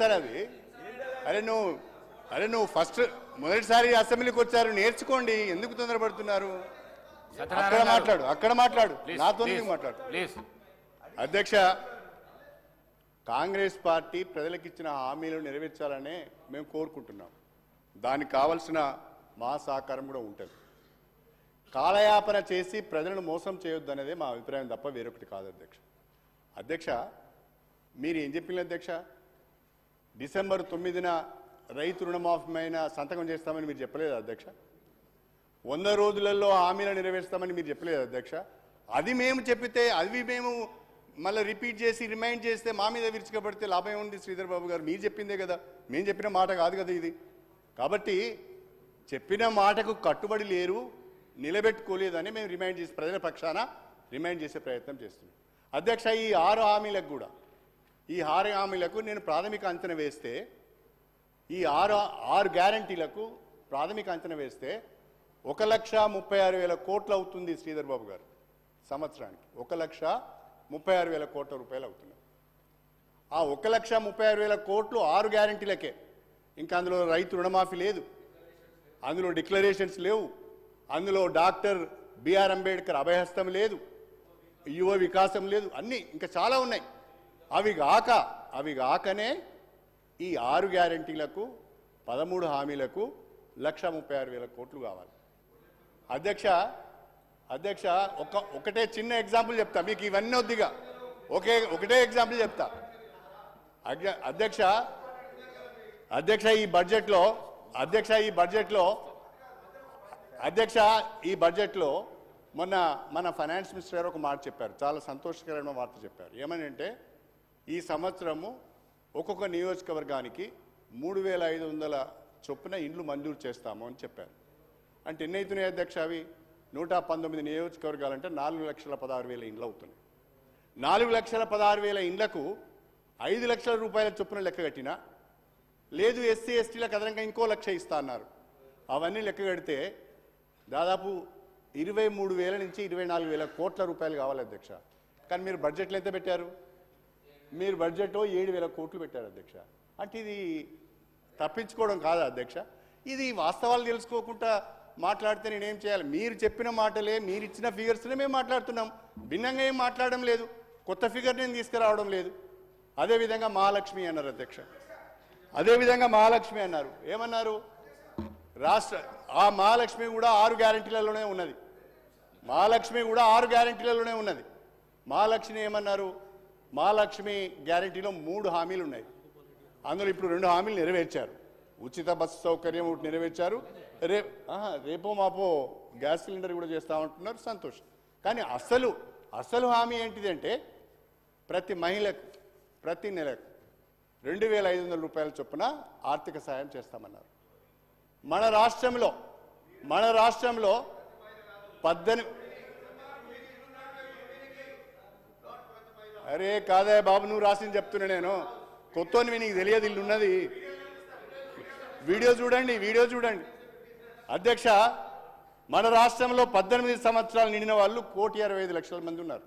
Sir అది? అరే నువ్వు ఫస్ట్ మొదటిసారి అసెంబ్లీకి వచ్చారు, నేర్చుకోండి, ఎందుకు తొందరపడుతున్నారు? అక్కడ మాట్లాడు నాతో మాట్లాడు. అధ్యక్ష, కాంగ్రెస్ పార్టీ ప్రజలకు ఇచ్చిన హామీలను నెరవేర్చాలనే మేము కోరుకుంటున్నాం. దానికి కావాల్సిన మా సహకారం కూడా ఉంటుంది. కాలయాపన చేసి ప్రజలను మోసం చేయొద్దు అనేదే మా అభిప్రాయం తప్ప వేరొకటి కాదు అధ్యక్ష. మీరు ఏం చెప్పింది అధ్యక్ష? డిసెంబర్ 9న రైతు రుణమాఫీమైన సంతకం చేస్తామని మీరు చెప్పలేదు అధ్యక్ష. 100 రోజులలో హామీలను నెరవేరుస్తామని మీరు చెప్పలేదు అధ్యక్ష. అది మేము చెప్పితే అవి మేము మళ్ళీ రిపీట్ చేసి రిమైండ్ చేస్తే మా మీద విరుచుకబడితే లాభం ఏముంది శ్రీధర్ బాబు గారు? మీరు చెప్పిందే కదా, మేము చెప్పిన మాట కాదు కదా ఇది. కాబట్టి చెప్పిన మాటకు కట్టుబడి లేరు, నిలబెట్టుకోలేదని మేము రిమైండ్ చేసి ప్రజల పక్షాన రిమైండ్ చేసే ప్రయత్నం చేస్తున్నాం అధ్యక్ష. ఈ 6 హామీలకు కూడా నేను ప్రాథమిక అంచనా వేస్తే, ఈ 6 గ్యారంటీలకు ప్రాథమిక అంచనా వేస్తే 1,36,000 కోట్లు అవుతుంది శ్రీధర్ బాబు గారు. సంవత్సరానికి 1,36,000 కోట్ల రూపాయలు అవుతున్నాయి. ఆ 1,36,000 కోట్లు 6 గ్యారంటీలకే. ఇంకా అందులో రైతు రుణమాఫీ లేదు, అందులో డిక్లరేషన్స్ లేవు, అందులో డాక్టర్ బిఆర్ అంబేద్కర్ అభయహస్తం లేదు, యువ వికాసం లేదు, అన్నీ ఇంకా చాలా ఉన్నాయి. అవి కాకనే ఈ 6 గ్యారంటీలకు 13 హామీలకు 1,36,000 కోట్లు కావాలి అధ్యక్ష. ఒకటే చిన్న ఎగ్జాంపుల్ చెప్తా మీకు, ఇవన్నీ వద్దిగా ఒకటే ఎగ్జాంపుల్ చెప్తా అధ్యక్ష. ఈ బడ్జెట్లో మొన్న మన ఫైనాన్స్ మినిస్టర్ గారు ఒక మాట చెప్పారు, చాలా సంతోషకరమైన వార్త చెప్పారు. ఏమని అంటే, ఈ సంవత్సరము ఒక్కొక్క నియోజకవర్గానికి 3,500 చొప్పున ఇండ్లు మంజూరు చేస్తాము అని చెప్పారు. అంటే ఎన్ని అవుతున్నాయి అధ్యక్ష? అవి 119 నియోజకవర్గాలంటే 4,16,000 ఇండ్లు అవుతున్నాయి. 4,16,000 ఇండ్లకు 5 లక్షల రూపాయల చొప్పున లెక్క కట్టినా, లేదు ఎస్సీ ఎస్టీలకు అదనంగా ఇంకో 1,00,000 ఇస్తా అన్నారు. అవన్నీ లెక్క కడితే దాదాపు 23,000 నుంచి 24,000 కోట్ల రూపాయలు కావాలి అధ్యక్ష. కానీ మీరు బడ్జెట్లో ఎంత పెట్టారు? మీరు బడ్జెట్లో 7,000 కోట్లు పెట్టారు అధ్యక్ష. అంటే ఇది తప్పించుకోవడం కాదా అధ్యక్ష? ఇది వాస్తవాలు తెలుసుకోకుండా మాట్లాడితే నేనేం చేయాలి? మీరు చెప్పిన మాటలే, మీరు ఇచ్చిన ఫిగర్స్నే మేము మాట్లాడుతున్నాం, భిన్నంగా ఏం మాట్లాడడం లేదు, కొత్త ఫిగర్ నేను తీసుకురావడం లేదు. అదేవిధంగా మహాలక్ష్మి అన్నారు అధ్యక్ష, అన్నారు. ఏమన్నారు? ఆ మహాలక్ష్మి కూడా 6 గ్యారంటీలలోనే ఉన్నది. మహాలక్ష్మి ఏమన్నారు? మహాలక్ష్మి గ్యారంటీలో 3 హామీలు ఉన్నాయి. అందులో ఇప్పుడు 2 హామీలు నెరవేర్చారు. ఉచిత బస్సు సౌకర్యం ఒకటి నెరవేర్చారు, రేపో మాపో గ్యాస్ సిలిండర్ కూడా చేస్తామంటున్నారు, సంతోషం. కానీ అసలు హామీ ఏంటిదంటే, ప్రతి మహిళకు ప్రతి నెలకు 2,500 రూపాయల చొప్పున ఆర్థిక సాయం చేస్తామన్నారు. మన రాష్ట్రంలో 18 అరే కాదా బాబు, నువ్వు రాసింది చెప్తున్నా నేను, కొత్తని నీకు తెలియదు, ఇల్లు ఉన్నది. వీడియో చూడండి అధ్యక్ష. మన రాష్ట్రంలో 18 సంవత్సరాలు నిండిన వాళ్ళు 1,65,00,000 మంది ఉన్నారు.